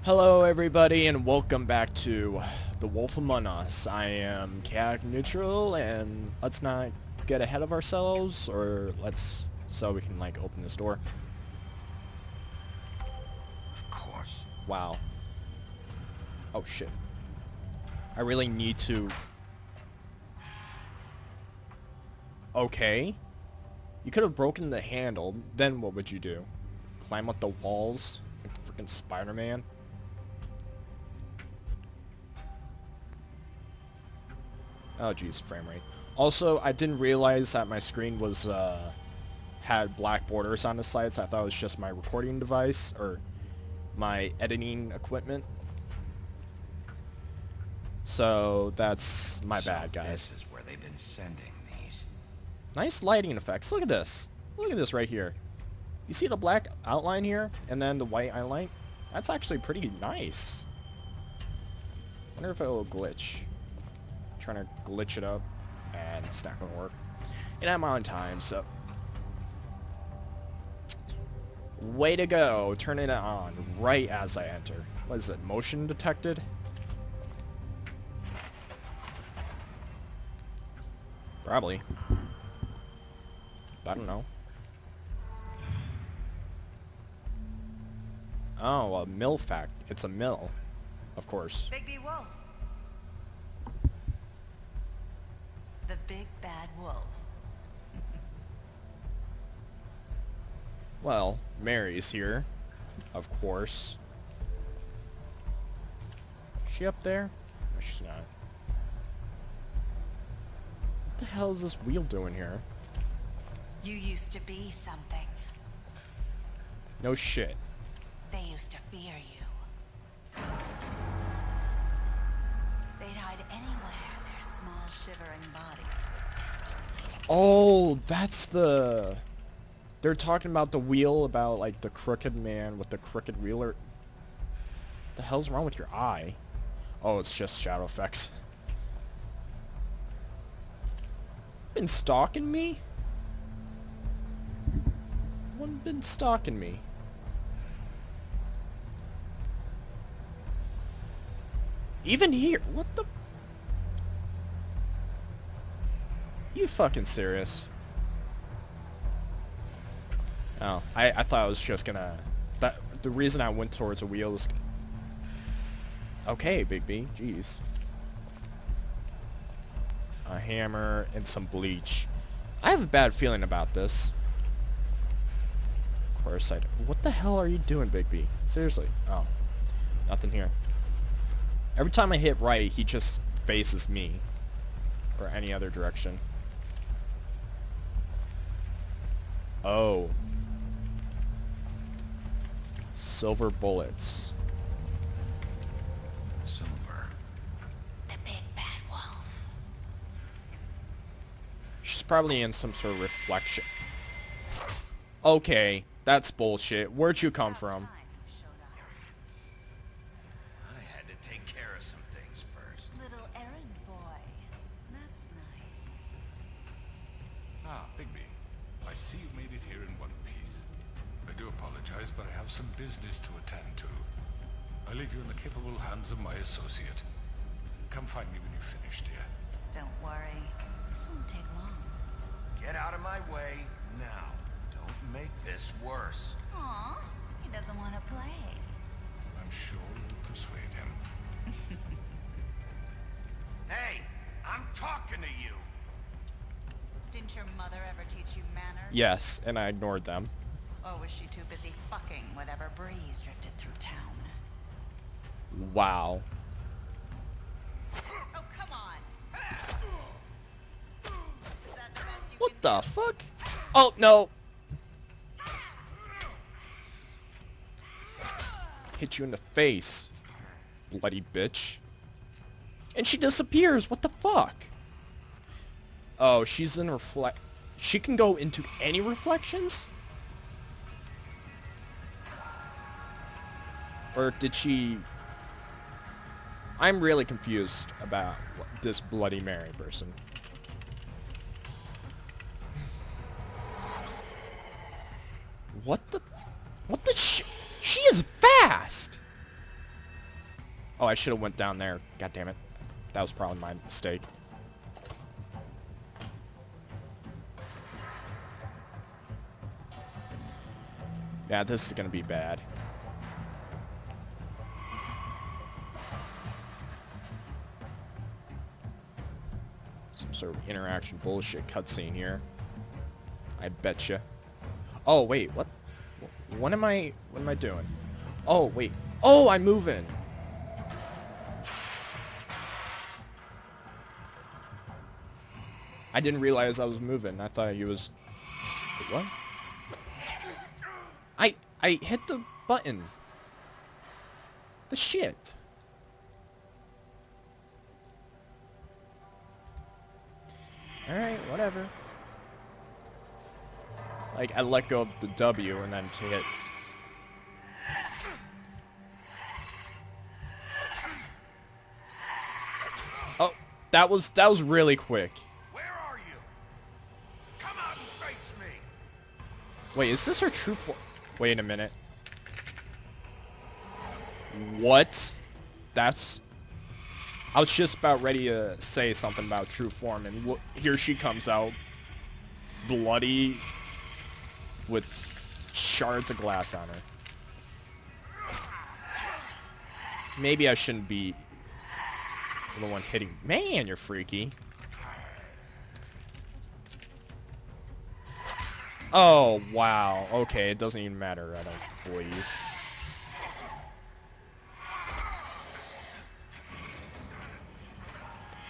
Hello everybody and welcome back to The Wolf Among Us. I am Chaotic Neutral and let's not get ahead of ourselves, or so we can like open this door. Of course. Wow. Oh shit. I really need to... Okay. You could have broken the handle, then what would you do? Climb up the walls like freaking Spider-Man? Oh geez, frame rate. Also, I didn't realize that my screen was had black borders on the sides. I thought it was just my recording device or my editing equipment. So that's my bad, guys. This is where they've been sending these. Nice lighting effects. Look at this. Look at this right here. You see the black outline here and then the white outline? That's actually pretty nice. Wonder if it will glitch. Trying to glitch it up and it's not gonna work. And I'm on time, so way to go. Turn it on right as I enter. What is it? Motion detected? Probably. I don't know. Oh, a mill fact. It's a mill. Of course. Bigby Wolf. The big bad wolf. Well, Mary's here. Of course. Is she up there? No, she's not. What the hell is this wheel doing here? You used to be something. No shit. They used to fear you. They'd hide anywhere their small shivering bodies would fit. Oh, that's the... They're talking about the wheel, about like the crooked man with the crooked wheeler. The hell's wrong with your eye? Oh, it's just shadow effects. Been stalking me? One been stalking me. Even here? What the... You fucking serious? Oh, I thought I was just gonna... The reason I went towards a wheel is... Okay, Big B. Jeez. A hammer and some bleach. I have a bad feeling about this. Of course I do. What the hell are you doing, Big B? Seriously. Oh. Nothing here. Every time I hit right, he just faces me. Or any other direction. Oh. Silver bullets. Silver. The big bad wolf. She's probably in some sort of reflection. Okay, that's bullshit. Where'd you come from? Time you showed up. I had to take care of some things first. Little errand boy. That's nice. Ah, Bigby. I see you made it here in one piece. I do apologize, but I have some business to attend to. I leave you in the capable hands of my associate. Come find me when you've finished, dear. Don't worry. This won't take long. Get out of my way now. Don't make this worse. Aw, he doesn't want to play. I'm sure you'll persuade him. Hey, I'm talking to you. Didn't your mother ever teach you manners? Yes, and I ignored them. Or was she too busy fucking whatever breeze drifted through town? Wow. Oh, come on! Is that the best you What can the fuck? Oh, no. Hit you in the face, bloody bitch. And she disappears. What the fuck? Oh, she's in reflect... She can go into any reflections? Or did she... I'm really confused about this Bloody Mary person. What the... What the sh... She is fast! Oh, I should have went down there. God damn it. That was probably my mistake. Yeah, this is gonna be bad. Some sort of interaction bullshit cutscene here. I betcha. Oh wait, what? What am I doing? Oh wait. Oh, I'm moving. I didn't realize I was moving. I thought he was. Wait, what? I hit the button. The shit. Alright, whatever. Like, I let go of the W and then to hit. Oh, that was really quick. Where are you? Come out and face me. Wait, is this her true form? Wait a minute. What? That's... I was just about ready to say something about true form, and here she comes out. Bloody. With shards of glass on her. Maybe I shouldn't be the one hitting. Man, you're freaky. Oh, wow. Okay, it doesn't even matter, I don't believe.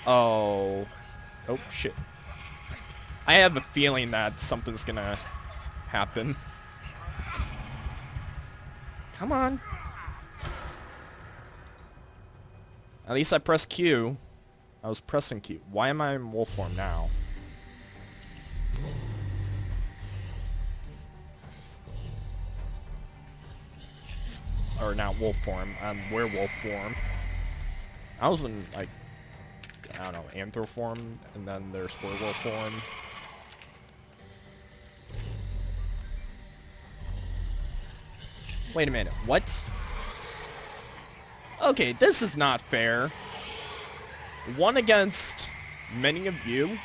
Oh. Oh, shit. I have a feeling that something's gonna happen. Come on. At least I pressed Q. I was pressing Q. Why am I in wolf form now? Or not wolf form, I'm werewolf form. I was in, like, I don't know, anthro form, and then there's werewolf form. Wait a minute, what? Okay, this is not fair. One against many of you?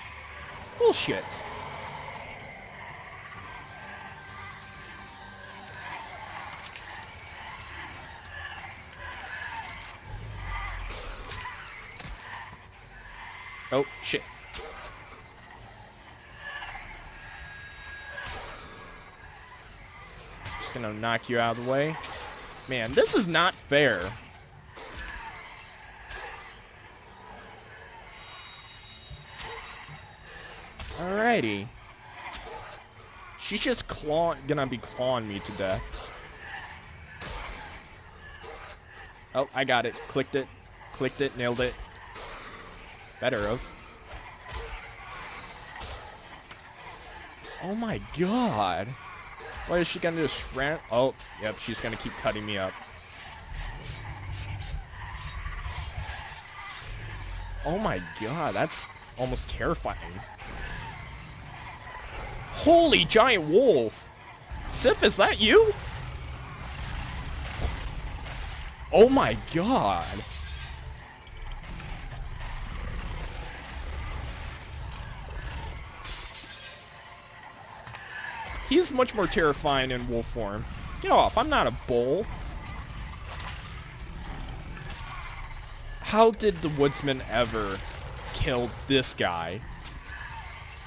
Bullshit. Oh, shit. Just gonna knock you out of the way. Man, this is not fair. Alrighty. She's just gonna be clawing me to death. Oh, I got it. Clicked it. Clicked it. Nailed it. Better of. Oh my god. What is she gonna do? Shred? Oh, yep, she's gonna keep cutting me up. Oh my god, that's almost terrifying. Holy giant wolf! Sif, is that you? Oh my god. He's much more terrifying in wolf form. Get off, I'm not a bull. How did the woodsman ever kill this guy?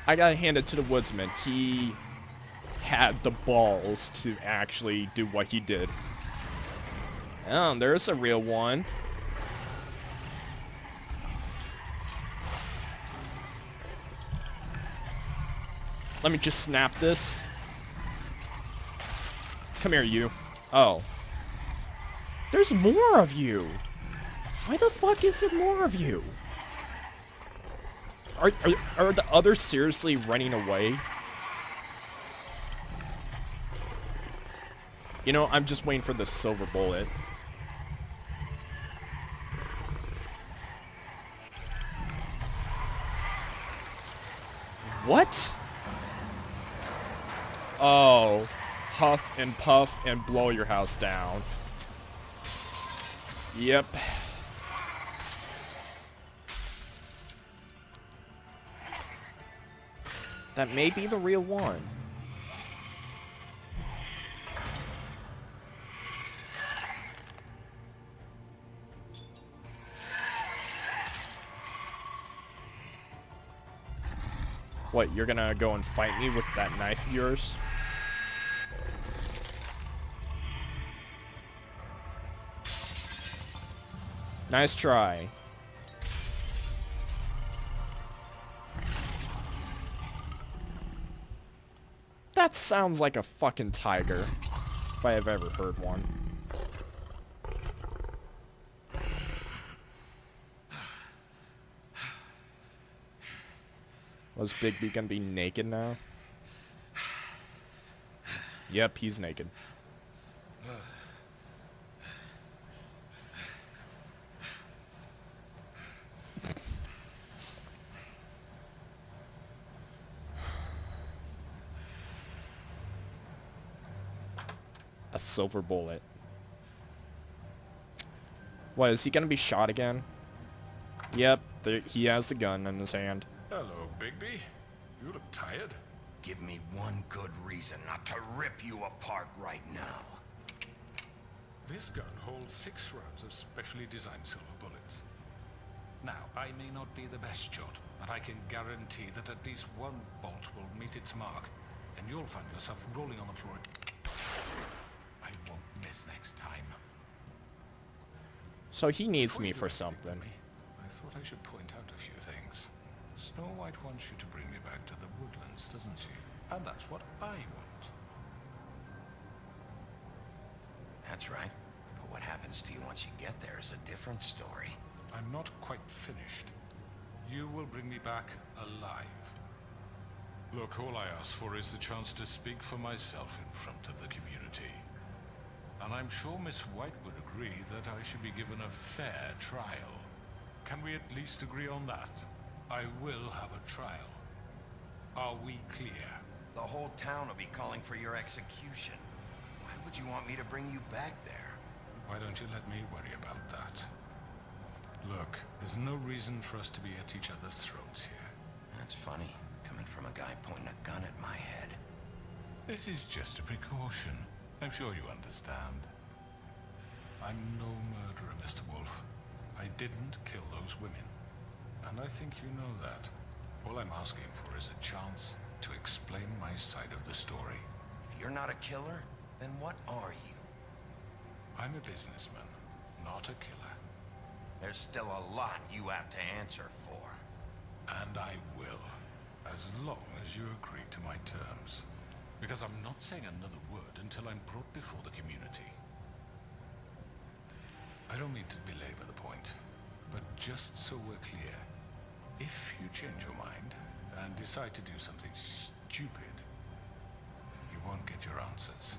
I gotta hand it to the woodsman. He had the balls to actually do what he did. Oh, there's a real one. Let me just snap this. Come here, you. Oh. There's more of you. Why the fuck is there more of you? Are the others seriously running away? You know, I'm just waiting for the silver bullet. What? Oh. Huff and puff and blow your house down. Yep. That may be the real one. What, you're gonna go and fight me with that knife of yours? Nice try. That sounds like a fucking tiger, if I have ever heard one. Was Bigby gonna be naked now? Yep, he's naked. A silver bullet. What, is he gonna be shot again? Yep, he has the gun in his hand. Hello, Bigby. You look tired. Give me one good reason not to rip you apart right now. This gun holds 6 rounds of specially designed silver bullets. Now, I may not be the best shot, but I can guarantee that at least one bolt will meet its mark, and you'll find yourself rolling on the floor. I won't miss next time. So he needs Before me you for do anything with something. me, I thought I should point out a few things. Snow White wants you to bring me back to the woodlands, doesn't she? And that's what I want. That's right. But what happens to you once you get there is a different story. I'm not quite finished. You will bring me back alive. Look, all I ask for is the chance to speak for myself in front of the community. And I'm sure Miss White would agree that I should be given a fair trial. Can we at least agree on that? I will have a trial. Are we clear? The whole town will be calling for your execution. Why would you want me to bring you back there? Why don't you let me worry about that? Look, there's no reason for us to be at each other's throats here. That's funny, coming from a guy pointing a gun at my head. This is just a precaution. I'm sure you understand. I'm no murderer, Mr. Wolf. I didn't kill those women. And I think you know that. All I'm asking for is a chance to explain my side of the story. If you're not a killer, then what are you? I'm a businessman, not a killer. There's still a lot you have to answer for. And I will, as long as you agree to my terms. Because I'm not saying another word until I'm brought before the community. I don't mean to belabor the point, but just so we're clear, if you change your mind and decide to do something stupid, you won't get your answers.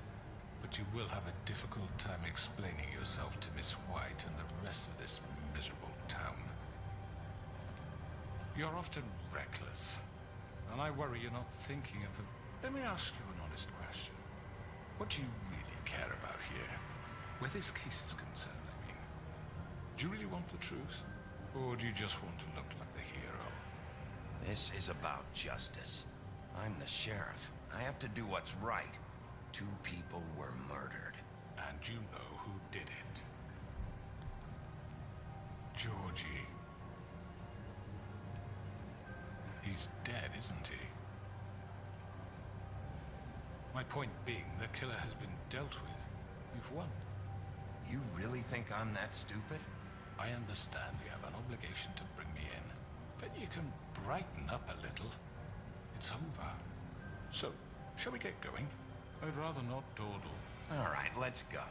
But you will have a difficult time explaining yourself to Miss White and the rest of this miserable town. You're often reckless, and I worry you're not thinking of the... Let me ask you an honest question. What do you really care about here? Where this case is concerned, I mean. Do you really want the truth? Or do you just want to look like the hero? This is about justice. I'm the sheriff. I have to do what's right. 2 people were murdered. And you know who did it. Georgie. He's dead, isn't he? My point being, the killer has been dealt with. You've won. You really think I'm that stupid? I understand you have an obligation to bring me in, but you can brighten up a little. It's over. So, shall we get going? I'd rather not dawdle. All right, let's go.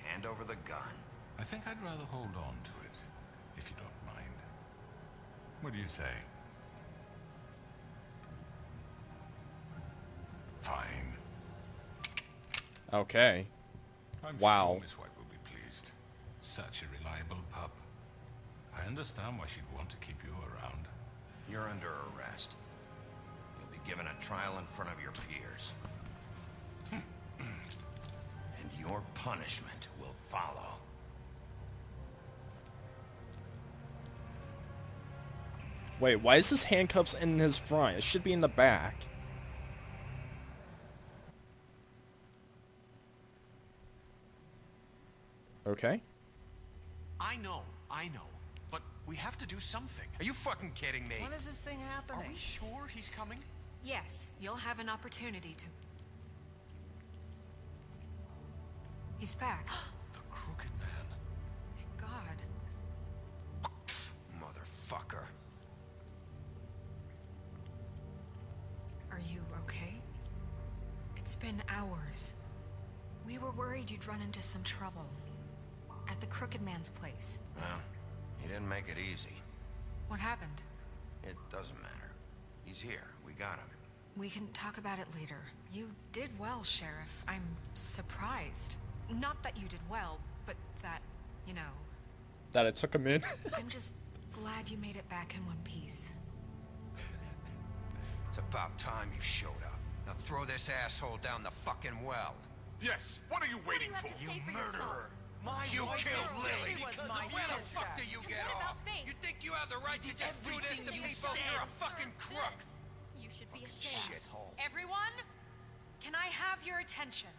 Hand over the gun. I think I'd rather hold on to it, if you don't mind. What do you say? Fine. Okay. I'm Wow. sure Miss White will be pleased. Such a reliable pup. I understand why she'd want to keep you around. You're under arrest. You'll be given a trial in front of your peers. And your punishment will follow. Wait, why is his handcuffs in his front? It should be in the back. Okay. I know. But we have to do something. Are you fucking kidding me? When is this thing happening? Are we sure he's coming? Yes, you'll have an opportunity to... He's back. The Crooked Man. Thank God. Motherfucker. Are you okay? It's been hours. We were worried you'd run into some trouble. At the Crooked Man's place. Well, he didn't make it easy. What happened? It doesn't matter. He's here. We got him. We can talk about it later. You did well, Sheriff. I'm surprised. Not that you did well, but that, you know... That it took him in. I'm just glad you made it back in one piece. It's about time you showed up. Now throw this asshole down the fucking well. Yes, what are you waiting for? You murderer! You wife killed is Lily! dead because of Where the sister. fuck do you get what off? about Faith? You think you have the right to just do this to everything you people? said. You're a fucking crook! You should be ashamed. Shithole. Everyone, can I have your attention?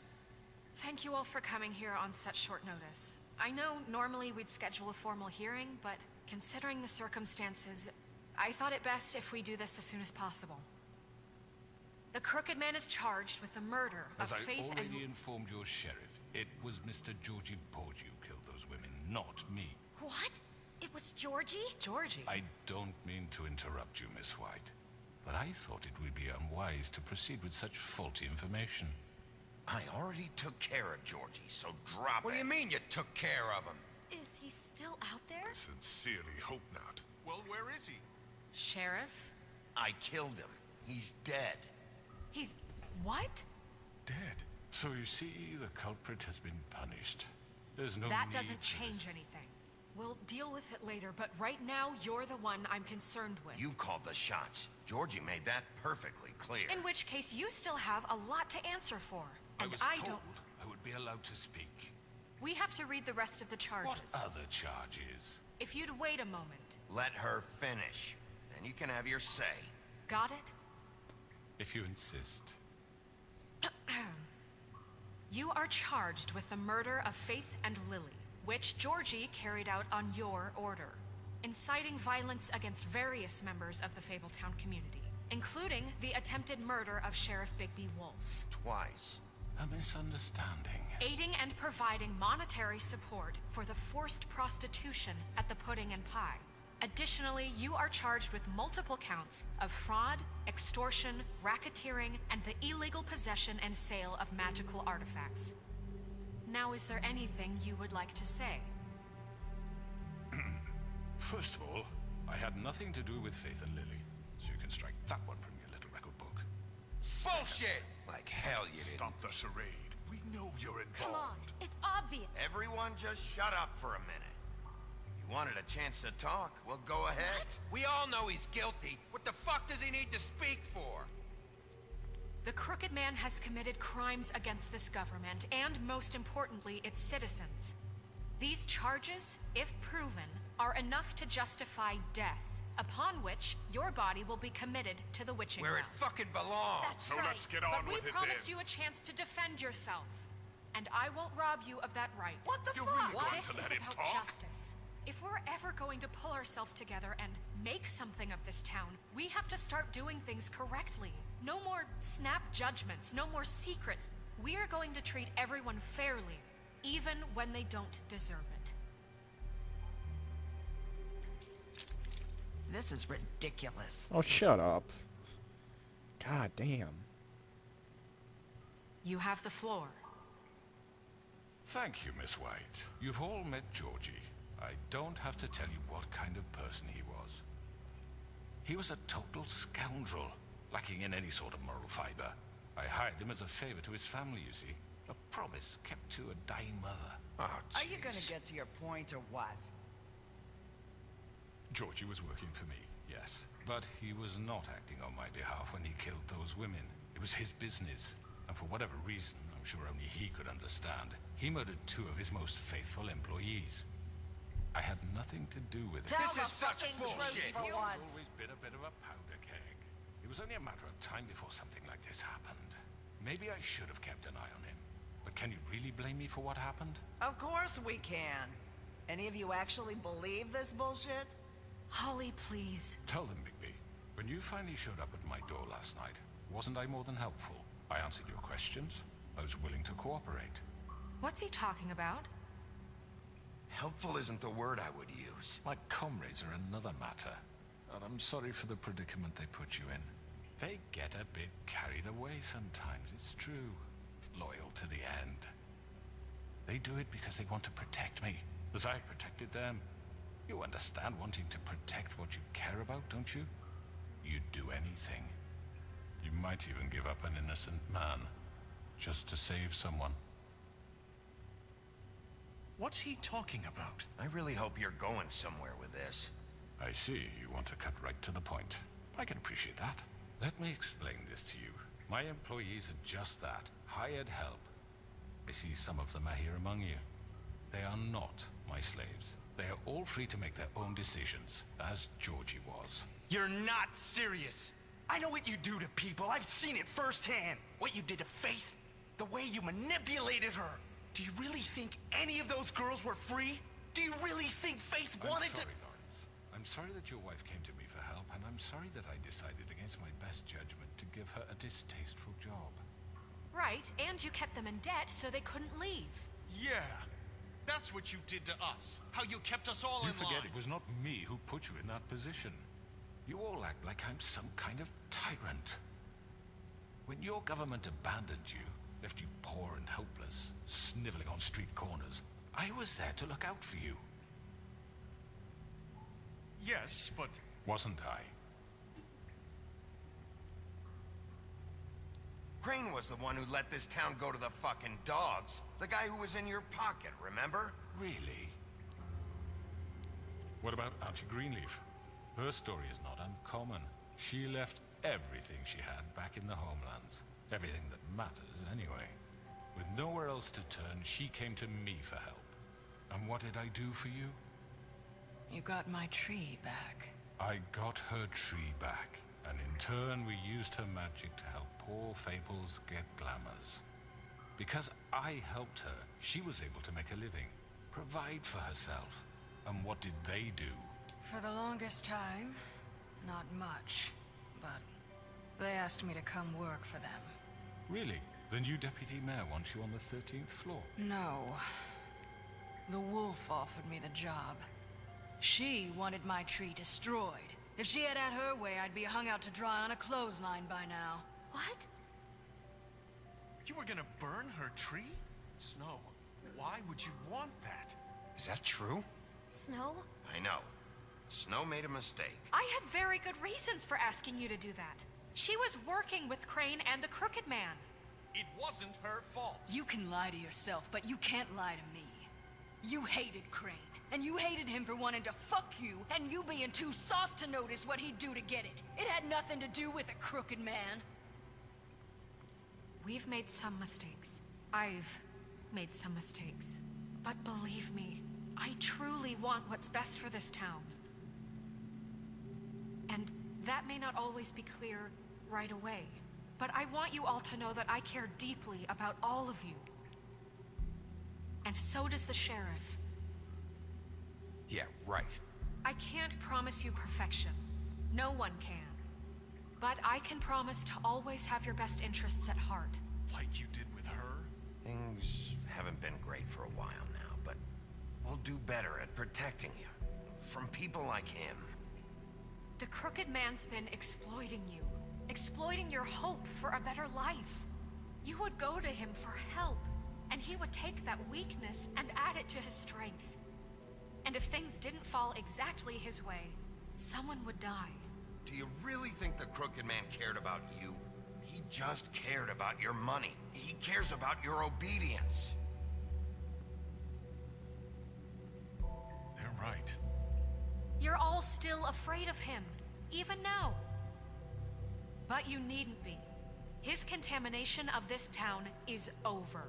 Thank you all for coming here on such short notice. I know normally we'd schedule a formal hearing, but considering the circumstances, I thought it best if we do this as soon as possible. The Crooked Man is charged with the murder As of I Faith already and... informed your sheriff, it was Mr. Georgie Porgy who killed those women, not me. What? It was Georgie? Georgie. I don't mean to interrupt you, Miss White, but I thought it would be unwise to proceed with such faulty information. I already took care of Georgie, so drop it. What do you mean you took care of him? Is he still out there? I sincerely hope not. Well, where is he? Sheriff? I killed him. He's dead. He's... what? Dead. So you see, the culprit has been punished. There's no That need doesn't for this. change anything. We'll deal with it later, but right now, you're the one I'm concerned with. You called the shots. Georgie made that perfectly clear. In which case, you still have a lot to answer for. I And was I told don't... I would be allowed to speak. We have to read the rest of the charges. What other charges? If you'd wait a moment. Let her finish. Then you can have your say. Got it? If you insist. You are charged with the murder of Faith and Lily, which Georgie carried out on your order, inciting violence against various members of the Fabletown community, including the attempted murder of Sheriff Bigby Wolf. Twice. A misunderstanding. Aiding and providing monetary support for the forced prostitution at the Pudding and Pie. Additionally, you are charged with multiple counts of fraud, extortion, racketeering, and the illegal possession and sale of magical artifacts. Now, is there anything you would like to say? First of all, I had nothing to do with Faith and Lily, so you can strike that one from your little record book. Bullshit! Like hell you didn't. Stop the charade. We know you're involved. Come on, it's obvious. Everyone just shut up for a minute. If you wanted a chance to talk, well, go ahead. We all know he's guilty. What the fuck does he need to speak for? The Crooked Man has committed crimes against this government, and most importantly, its citizens. These charges, if proven, are enough to justify death, upon which your body will be committed to the witching Where well. it fucking belongs. That's So right. let's get on But we with it promised then. you a chance to defend yourself, and I won't rob you of that right. What the You're fuck? really going This to let is him about talk? justice. If we're ever going to pull ourselves together and make something of this town, we have to start doing things correctly. No more snap judgments, no more secrets. We are going to treat everyone fairly, even when they don't deserve it. This is ridiculous. Oh, shut up. God damn. You have the floor. Thank you, Miss White. You've all met Georgie. I don't have to tell you what kind of person he was. He was a total scoundrel, lacking in any sort of moral fiber. I hired him as a favor to his family, you see. A promise kept to a dying mother. Oh, Are you gonna jeez. get to your point or what? Georgie was working for me, yes. But he was not acting on my behalf when he killed those women. It was his business. And for whatever reason, I'm sure only he could understand, he murdered 2 of his most faithful employees. I had nothing to do with it. Tell This the is such fucking bullshit. truth for He's once. always been a bit of a powder keg. It was only a matter of time before something like this happened. Maybe I should have kept an eye on him. But But can you really blame me for what happened? Of course we can. Any of you actually believe this bullshit? Holly, please. Tell them, Bigby. When you finally showed up at my door last night, wasn't I more than helpful? I answered your questions. I was willing to cooperate. What's he talking about? Helpful isn't the word I would use. My comrades are another matter. And I'm sorry for the predicament they put you in. They get a bit carried away sometimes, it's true. Loyal to the end. They do it because they want to protect me, as I protected them. You understand wanting to protect what you care about, don't you? You'd do anything. You might even give up an innocent man, just to save someone. What's he talking about? I really hope you're going somewhere with this. I see you want to cut right to the point. I can appreciate that. Let me explain this to you. My employees are just that, hired help. I see some of them are here among you. They are not my slaves. They are all free to make their own decisions, as Georgie was. You're not serious. I know what you do to people. I've seen it firsthand. What you did to Faith, the way you manipulated her. Do you really think any of those girls were free? Do you really think Faith wanted to... I'm sorry, Lawrence. I'm sorry that your wife came to me for help, and I'm sorry that I decided against my best judgment to give her a distasteful job. Right, and you kept them in debt so they couldn't leave. Yeah. That's what you did to us. How you kept us all You in forget line. it was not me who put you in that position. You all act like I'm some kind of tyrant. When your government abandoned you, left you poor and helpless, sniveling on street corners, I was there to look out for you. Yes, but... Wasn't I? Crane was the one who let this town go to the fucking dogs. The guy who was in your pocket, remember? Really? What about Auntie Greenleaf? Her story is not uncommon. She left everything she had back in the homelands. Everything that matters, anyway. With nowhere else to turn, she came to me for help. And what did I do for you? You got my tree back. I got her tree back, and in turn we used her magic to help poor Fables get glamours. Because I helped her, she was able to make a living, provide for herself. And what did they do? For the longest time, not much. But they asked me to come work for them. Really? The new deputy mayor wants you on the 13th floor? No. The wolf offered me the job. She wanted my tree destroyed. If she had her way, I'd be hung out to dry on a clothesline by now. What? You were gonna burn her tree? Snow, why would you want that? Is that true? Snow? I know. Snow made a mistake. I had very good reasons for asking you to do that. She was working with Crane and the Crooked Man. It wasn't her fault. You can lie to yourself, but you can't lie to me. You hated Crane, and you hated him for wanting to fuck you, and you being too soft to notice what he'd do to get it. It had nothing to do with the Crooked Man. We've made some mistakes. I've made some mistakes. But believe me, I truly want what's best for this town. And that may not always be clear right away. But I want you all to know that I care deeply about all of you. And so does the sheriff. Yeah, right. I can't promise you perfection. No one can. But I can promise to always have your best interests at heart. Like you did with her? Things haven't been great for a while now, but we'll do better at protecting you. From people like him. The Crooked Man's been exploiting you. Exploiting your hope for a better life. You would go to him for help, and he would take that weakness and add it to his strength. And if things didn't fall exactly his way, someone would die. Do you really think the Crooked Man cared about you? He just cared about your money. He cares about your obedience. They're right. You're all still afraid of him, even now. But you needn't be. His contamination of this town is over,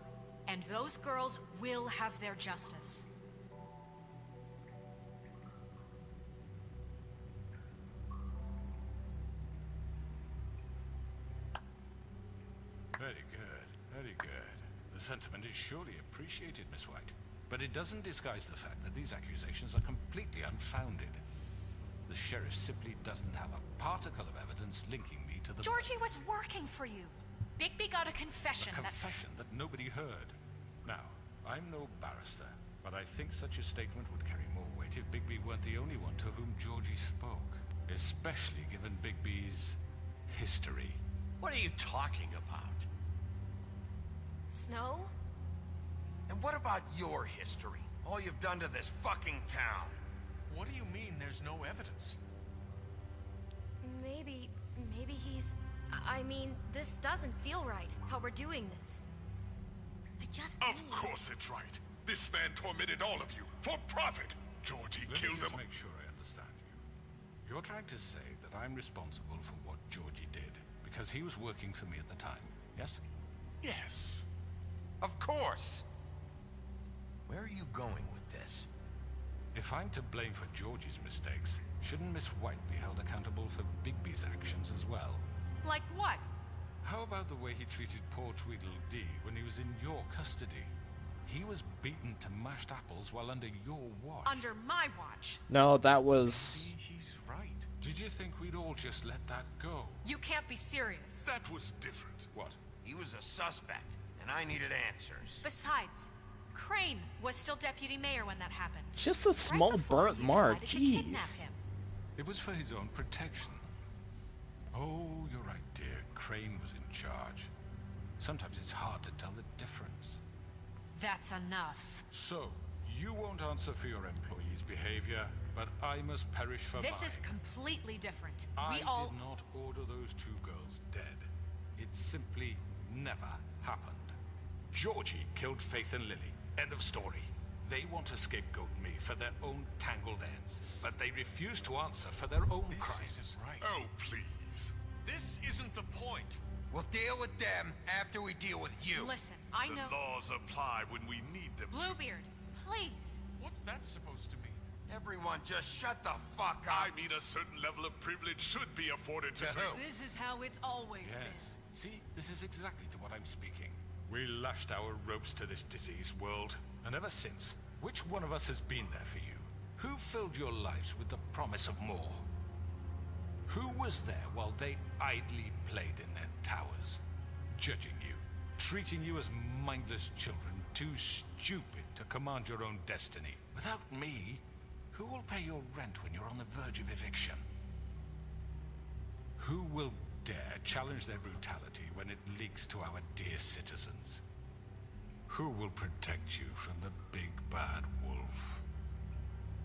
and those girls will have their justice. Very good, very good. The sentiment is surely appreciated, Miss White. But it doesn't disguise the fact that these accusations are completely unfounded. The sheriff simply doesn't have a particle of evidence linking me to the... Georgie was working for you. Bigby got a confession A confession that nobody heard. Now, I'm no barrister, but I think such a statement would carry more weight if Bigby weren't the only one to whom Georgie spoke. Especially given Bigby's history. What are you talking about? Snow? And what about your history? All you've done to this fucking town? What do you mean there's no evidence? Maybe he's... I mean, this doesn't feel right, how we're doing this. I just Of need... course it's right. This man tormented all of you for profit. Georgie Let killed me just him. make sure I understand you. You're trying to say that I'm responsible for what Georgie did because he was working for me at the time, yes? Yes. Of course! Where are you going with this? If I'm to blame for Georgie's mistakes, shouldn't Miss White be held accountable for Bigby's actions as well? Like what? How about the way he treated poor Tweedledee when he was in your custody? He was beaten to mashed apples while under your watch. Under my watch. No, that was... See, he's right. Did you think we'd all just let that go? You can't be serious. That was different. What? He was a suspect, and I needed answers. Besides, Crane was still deputy mayor when that happened. just a small Right before burnt you mark. decided to kidnap Jeez. him. It was for his own protection. Oh, you're right, dear. Crane was in charge. Sometimes it's hard to tell the difference. That's enough. So, you won't answer for your employees' behavior, but I must perish for This mine. is completely different. I We all... did not order those two girls dead. It simply never happened. Georgie killed Faith and Lily. End of story. They want to scapegoat me for their own tangled ends, but they refuse to answer for their own This crimes. isn't right. Oh, please. This isn't the point. We'll deal with them after we deal with you. Listen, I The know... laws apply when we need them to. Bluebeard, please. What's that supposed to mean? Everyone just shut the fuck up. I mean, a certain level of privilege should be afforded to To who? This is how it's always Yes. been. See, this is exactly to what I'm speaking. We lashed our ropes to this diseased world, and ever since, which one of us has been there for you? Who filled your lives with the promise of more? Who was there while they idly played in their towers, judging you, treating you as mindless children, too stupid to command your own destiny? Without me, who will pay your rent when you're on the verge of eviction? Who will dare challenge their brutality when it leaks to our dear citizens? Who will protect you from the big bad wolf?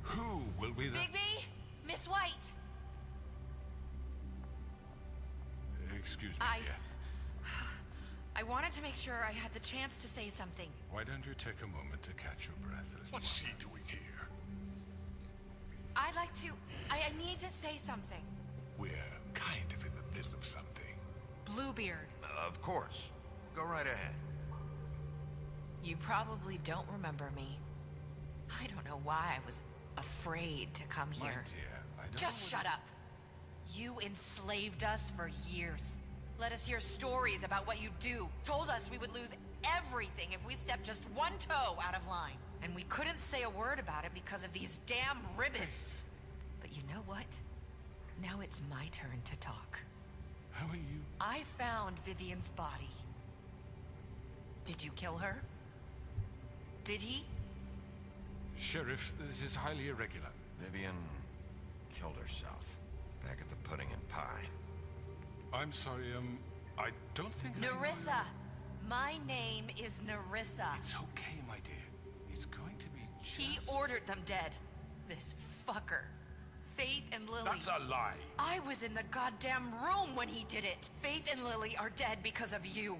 Who will be the... Bigby? Miss White? Excuse me, I- dear. I wanted to make sure I had the chance to say something. Why don't you take a moment to catch your breath, Elizabeth? What's she doing here? I'd like to... I need to say something. We're kind of in the middle of something. Bluebeard. Of course. Go right ahead. You probably don't remember me. I don't know why I was afraid to come My here. dear, I don't Just know shut up. You enslaved us for years. Let us hear stories about what you do. Told us we would lose everything if we stepped just one toe out of line. And we couldn't say a word about it because of these damn ribbons. But you know what? Now it's my turn to talk. How are you? I found Vivian's body. Did you kill her? Did he? Sheriff, this is highly irregular. Vivian killed herself back at the Pudding and Pie. I'm sorry, I don't think I know Nerissa. My name is Nerissa. It's okay, my dear. It's going to be just... He ordered them dead. This fucker. Faith and Lily. That's a lie. I was in the goddamn room when he did it. Faith and Lily are dead because of you.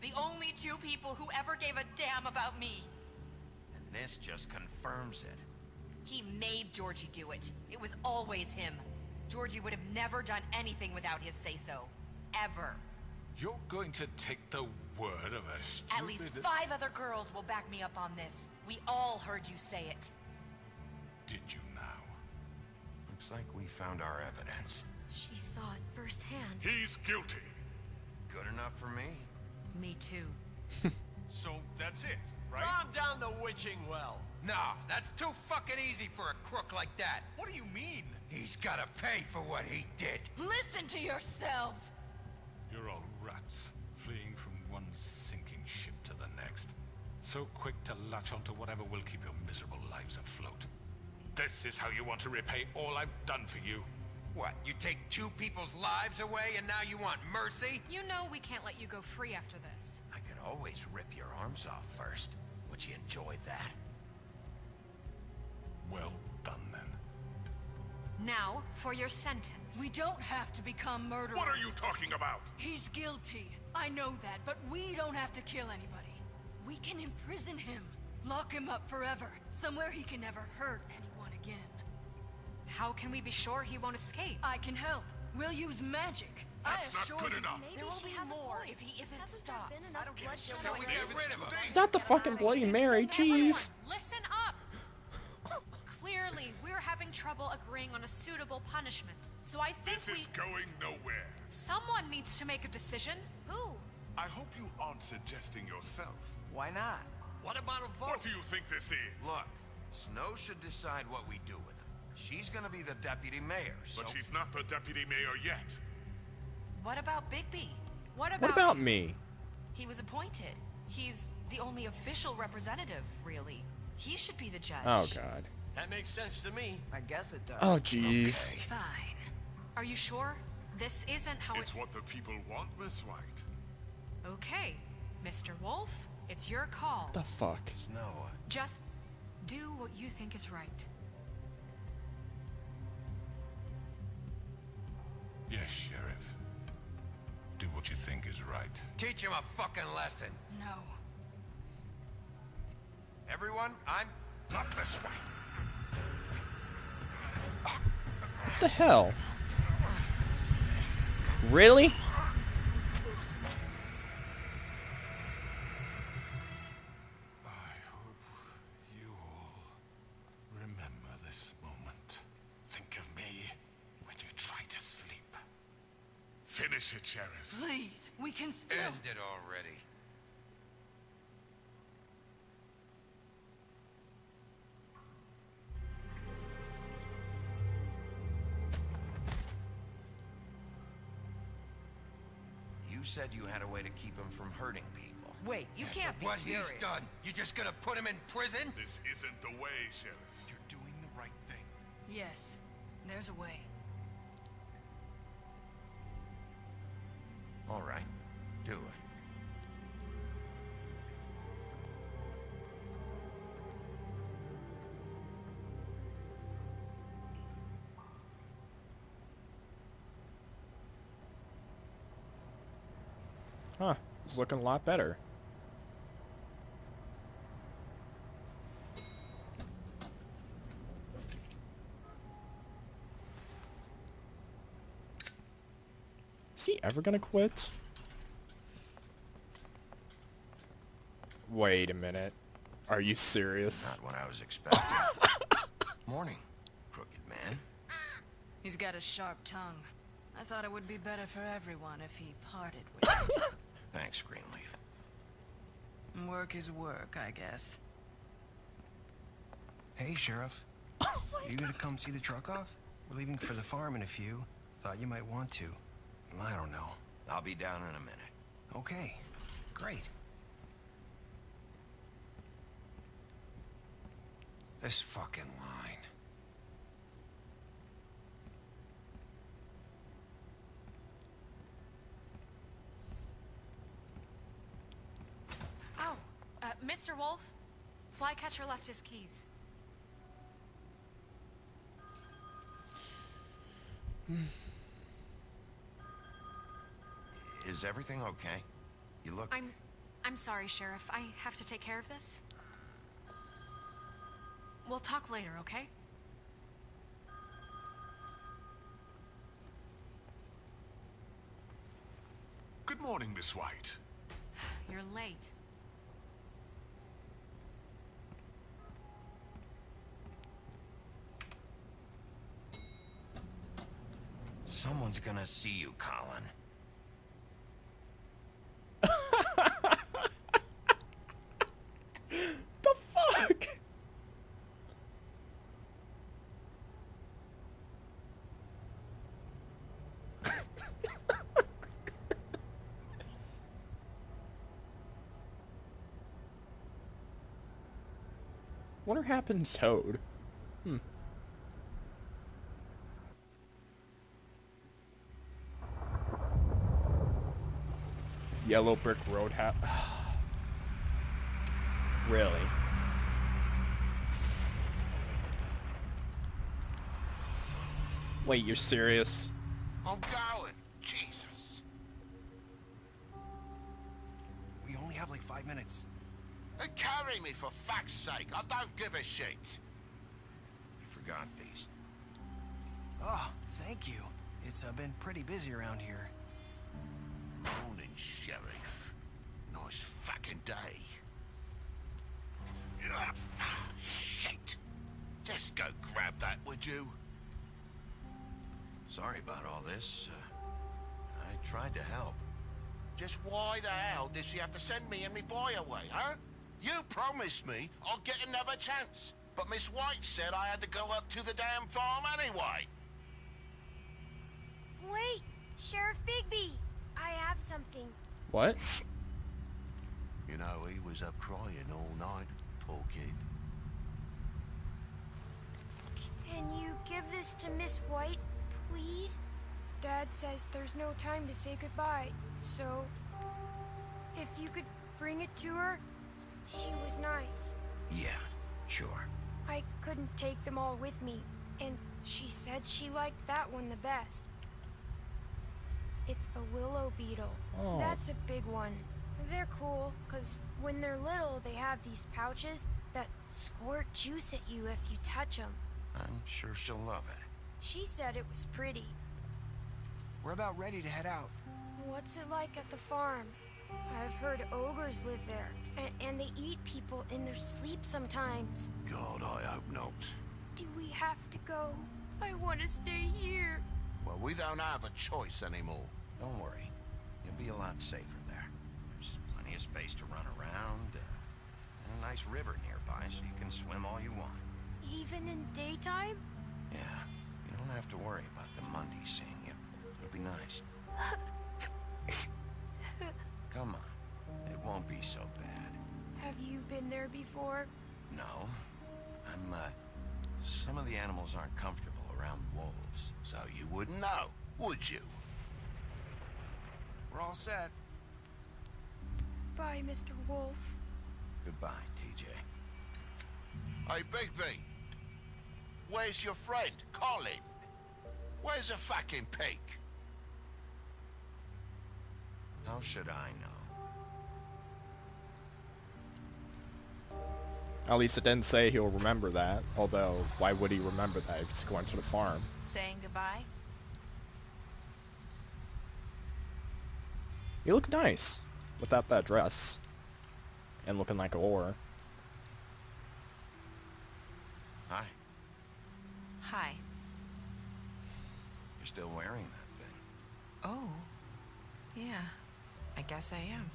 The only two people who ever gave a damn about me. And this just confirms it. He made Georgie do it. It was always him. Georgie would have never done anything without his say-so. Ever. You're going to take the word of a stupid... At least 5 other girls will back me up on this. We all heard you say it. Did you now? Looks like we found our evidence. She saw it firsthand. He's guilty. Good enough for me? Me too. So that's it, right? Calm down the witching well. Nah, that's too fucking easy for a crook like that. What do you mean? He's gotta pay for what he did. Listen to yourselves! You're all rats, fleeing from one sinking ship to the next. So quick to latch onto whatever will keep your miserable lives afloat. This is how you want to repay all I've done for you. What, you take two people's lives away and now you want mercy? You know we can't let you go free after this. I could always rip your arms off first. Would you enjoy that? Well done, then. Now, for your sentence. We don't have to become murderers. What are you talking about? He's guilty. I know that, but we don't have to kill anybody. We can imprison him. Lock him up forever. Somewhere he can never hurt anyone again. How can we be sure he won't escape? I can help. We'll use magic. That's I not assure good you. enough. There will be more if he isn't Hasn't stopped. there been enough bloodshed? So we get rid of him. It's not the fucking Bloody Mary, jeez. Listen up! Clearly, we're having trouble agreeing on a suitable punishment. So I think This is going nowhere. someone needs to make a decision. Who? I hope you aren't suggesting yourself. Why not? What about a vote? What do you think this is? Look, Snow should decide what we do with him. She's gonna be the deputy mayor, so... But she's not the deputy mayor yet. What about Bigby? What What about me? He was appointed. He's the only official representative, really. He should be the judge. Oh god. That makes sense to me. I guess it does. Oh jeez. Fine. Are you sure? This isn't how It's what the people want, Miss White. Okay, Mr. Wolf, it's your call. What the fuck? Snow, Just do what you think is right. Yes, Sheriff. Do what you think is right. teach him a fucking lesson. No. Everyone, I'm... Not this way. What the hell? Really? I hope you all remember this moment. Think of me when you try to sleep. Finish it, Sheriff. Please, we can still... End it already. You said you had a way to keep him from hurting people. Wait, you can't be What serious. he's done, you just gonna put him in prison? This isn't the way, Sheriff. You're doing the right thing. Yes, there's a way. All right, do it. Huh. It's looking a lot better. Is he ever gonna quit? Wait a minute. Are you serious? Not what I was expecting. Morning, crooked man. He's got a sharp tongue. I thought it would be better for everyone if he parted with it. Thanks, Greenleaf. Work is work, I guess. Hey, Sheriff. You gonna come see the truck off? We're leaving for the farm in a few. Thought you might want to. I don't know. I'll be down in a minute. Okay, great. This fucking line. Oh, Mr. Wolf, Flycatcher left his keys. Is everything okay? You look... I'm sorry, Sheriff. I have to take care of this. We'll talk later, okay? Good morning, Miss White. You're late. Someone's gonna see you, Colin. Wonder what happened to Toad. Yellow brick road Really? Wait, you're serious? I'm going. Jesus. We only have like 5 minutes. Carry me for fuck's sake. I don't give a shit. You forgot these. Oh, thank you. It's been pretty busy around here. Morning, Sheriff. Nice fucking day. Shit. Just go grab that, would you? Sorry about all this. I tried to help. Just why the hell did she have to send me and me boy away, huh? You promised me I'll get another chance. But Miss White said I had to go up to the damn farm anyway. Wait, Sheriff Bigby. I have something. What? You know, he was up crying all night, poor kid. Can you give this to Miss White, please? Dad says there's no time to say goodbye, so if you could bring it to her, she was nice. Yeah, sure. I couldn't take them all with me, and she said she liked that one the best. It's a willow beetle. Oh. That's a big one. They're cool, because when they're little, they have these pouches that squirt juice at you if you touch them. I'm sure she'll love it. She said it was pretty. We're about ready to head out. What's it like at the farm? I've heard ogres live there, and they eat people in their sleep sometimes. God, I hope not. Do we have to go? I want to stay here. Well, we don't have a choice anymore. Don't worry. You'll be a lot safer there. There's plenty of space to run around, and a nice river nearby so you can swim all you want. Even in daytime? Yeah, you don't have to worry about the Mundy seeing you. It'll be nice. Come on. It won't be so bad. Have you been there before? No. Some of the animals aren't comfortable around wolves, so you wouldn't know, would you? We're all set. Bye, Mr. Wolf. Goodbye, TJ. Hey, Bigby. Where's your friend, Colin? Where's the fucking pig? How should I know? At least it didn't say he'll remember that. Although, why would he remember that if he's going to the farm? Saying goodbye? You look nice without that dress. And looking like a whore. Hi. Hi. You're still wearing that thing. Oh. Yeah. I guess I am.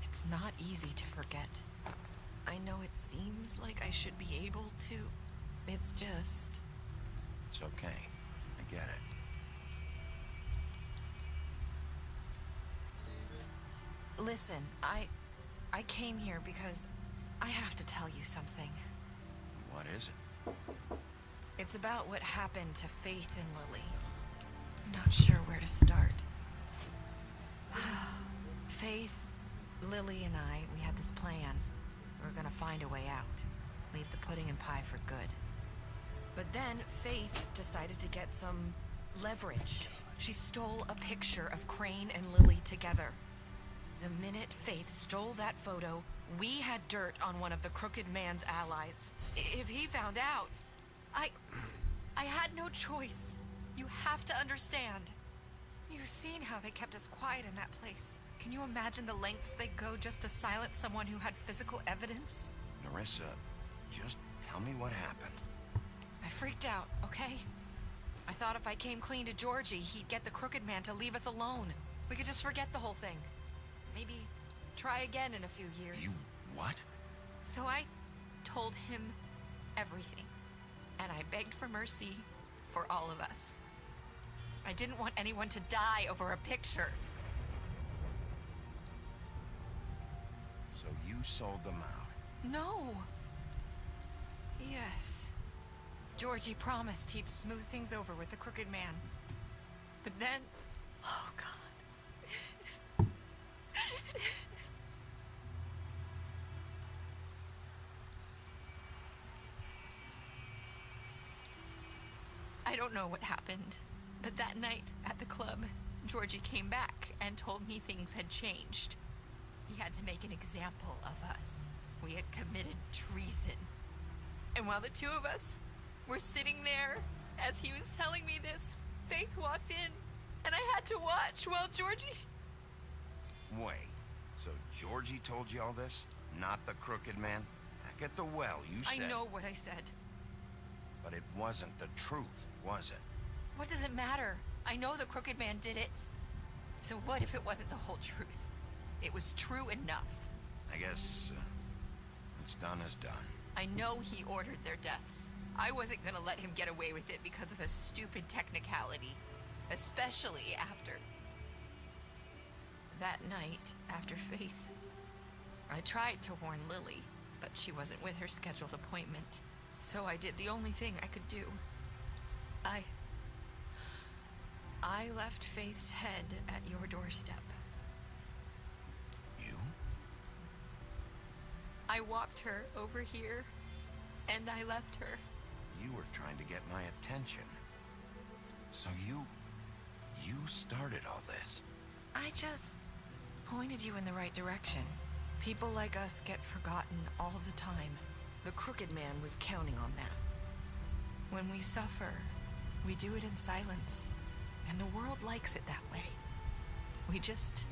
It's not easy to forget. I know it seems like I should be able to. It's just... It's okay. I get it. Listen, I came here because I have to tell you something. What is it? It's about what happened to Faith and Lily. I'm not sure where to start. Faith, Lily, and I, we had this plan. We were gonna find a way out. Leave the pudding and pie for good. But then Faith decided to get some leverage. She stole a picture of Crane and Lily together. The minute Faith stole that photo, we had dirt on one of the Crooked Man's allies. If he found out, I had no choice. You have to understand. You've seen how they kept us quiet in that place. Can you imagine the lengths they go just to silence someone who had physical evidence? Nerissa, just tell me what happened. I freaked out, okay? I thought if I came clean to Georgie, he'd get the Crooked Man to leave us alone. We could just forget the whole thing. Maybe try again in a few years. You what? So I told him everything. And I begged for mercy for all of us. I didn't want anyone to die over a picture. So you sold them out? No. Yes. Georgie promised he'd smooth things over with the Crooked Man. But then... Oh, God. I don't know what happened, but that night at the club, Georgie came back and told me things had changed. He had to make an example of us. We had committed treason. And while the two of us were sitting there, as he was telling me this, Faith walked in, and I had to watch while Georgie... Wait, so Georgie told you all this? Not the Crooked Man? Back at the well, you said... I know what I said. But it wasn't the truth, was it? What does it matter? I know the Crooked Man did it. So what if it wasn't the whole truth? It was true enough. I guess, what's done is done. I know he ordered their deaths. I wasn't gonna let him get away with it because of a stupid technicality. Especially after... that night, after Faith. I tried to warn Lily, but she wasn't with her scheduled appointment. So I did the only thing I could do. I left Faith's head at your doorstep. You? I walked her over here, and I left her. You were trying to get my attention. So you started all this. I just pointed you in the right direction. People like us get forgotten all the time. The Crooked Man was counting on that. When we suffer, we do it in silence. And the world likes it that way. We just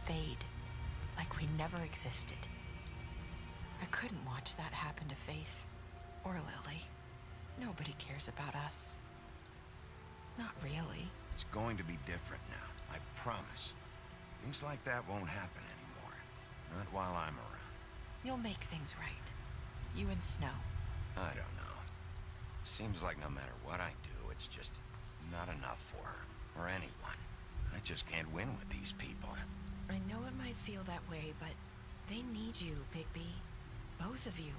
fade, like we never existed. I couldn't watch that happen to Faith, or Lily. Nobody cares about us. Not really. It's going to be different now, I promise. Things like that won't happen anymore. Not while I'm around. You'll make things right. You and Snow. I don't know. Seems like no matter what I do, it's just not enough for her, or anyone. I just can't win with these people. I know it might feel that way, but they need you, Bigby. Both of you.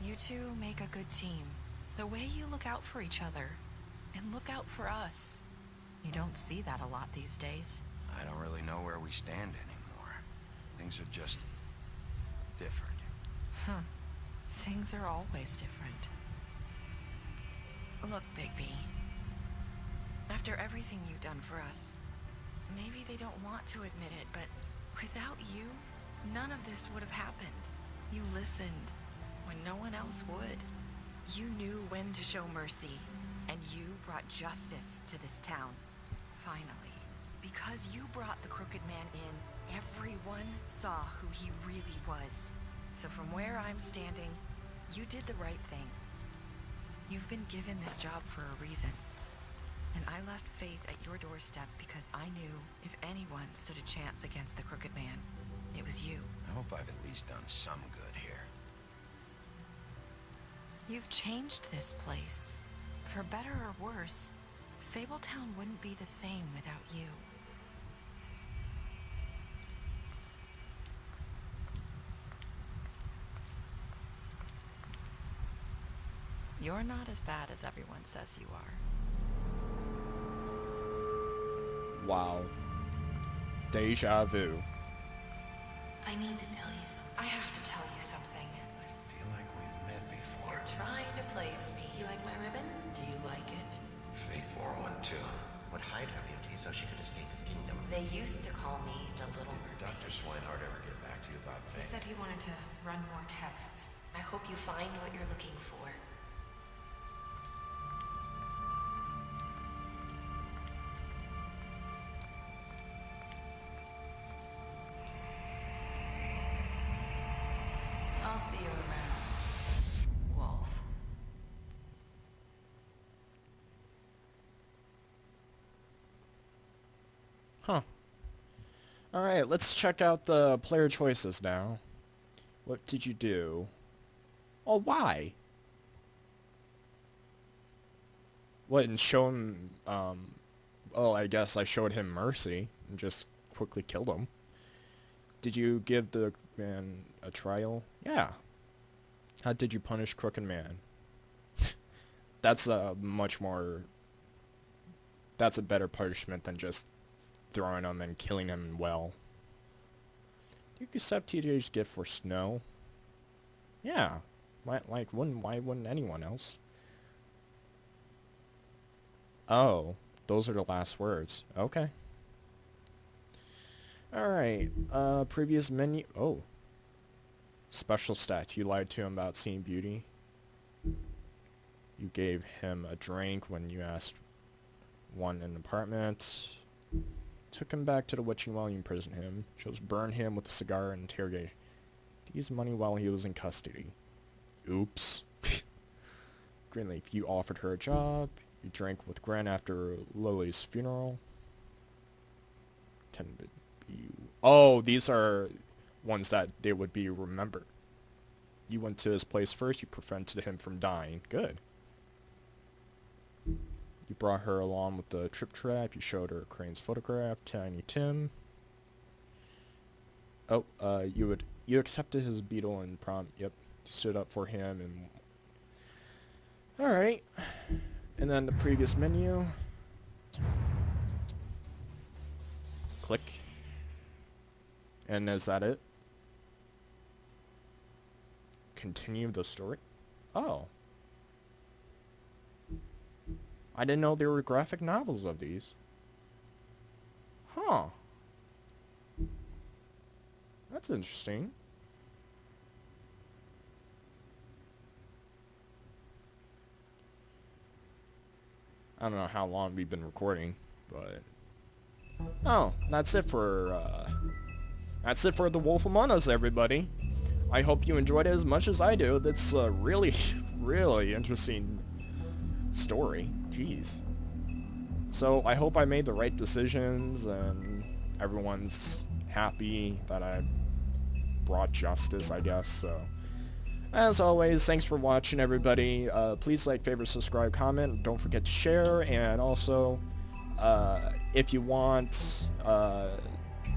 You two make a good team. The way you look out for each other, and look out for us. You don't see that a lot these days. I don't really know where we stand anymore. Things are just... different. Huh. Things are always different. Look, Bigby. After everything you've done for us, maybe they don't want to admit it, but without you, none of this would have happened. You listened when no one else would. You knew when to show mercy, and you brought justice to this town. Finally. Because you brought the Crooked Man in, everyone saw who he really was. So from where I'm standing, you did the right thing. You've been given this job for a reason. And I left Faith at your doorstep because I knew if anyone stood a chance against the Crooked Man, it was you. I hope I've at least done some good here. You've changed this place. For better or worse, Fabletown wouldn't be the same without you. You're not as bad as everyone says you are. Wow. Deja vu. I need to tell you something. I have to tell you something. I feel like we've met before. You're trying to place me. You like my ribbon? Do you like it? Faith wore one too. Would hide her beauty so she could escape his kingdom. They used to call me the Little Did Mermaid. Dr. Swinehart ever get back to you about He Faith? said he wanted to run more tests. I hope you find what you're looking for. I'll see you around, Wolf. Huh. Alright, let's check out the player choices now. What did you do? Oh, why? What, and show him, oh, I guess I showed him mercy and just quickly killed him. Did you give the man a trial? Yeah. How did you punish Crooked Man? That's a that's a better punishment than just throwing him and killing him well. Do you accept TJ's gift for Snow? Yeah. Why wouldn't anyone else? Oh, those are the last words. Okay. Alright, previous menu. Oh. Special stats. You lied to him about seeing beauty. You gave him a drink when you asked one in an apartment. Took him back to the witching while you imprisoned him. Chose burn him with a cigar and interrogation. Used money while he was in custody. Oops. Greenleaf, you offered her a job. You drank with Gren after Lily's funeral. Oh, these are ones that they would be remembered. You went to his place first. You prevented him from dying. Good. You brought her along with the trip trap. You showed her Crane's photograph. Tiny Tim. Oh, you accepted his beetle and prom. Yep. You stood up for him and... Alright. And then the previous menu. Click. And is that it? Continue the story? Oh. I didn't know there were graphic novels of these. Huh. That's interesting. I don't know how long we've been recording, but... Oh, that's it for The Wolf Among Us, everybody. I hope you enjoyed it as much as I do. That's a really, really interesting story. Jeez. So, I hope I made the right decisions, and everyone's happy that I brought justice, I guess, so... As always, thanks for watching, everybody. Please like, favorite, subscribe, comment. Don't forget to share, and also... if you want,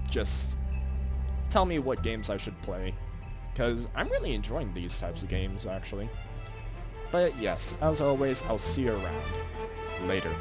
just tell me what games I should play, because I'm really enjoying these types of games, actually. But yes, as always, I'll see you around. Later.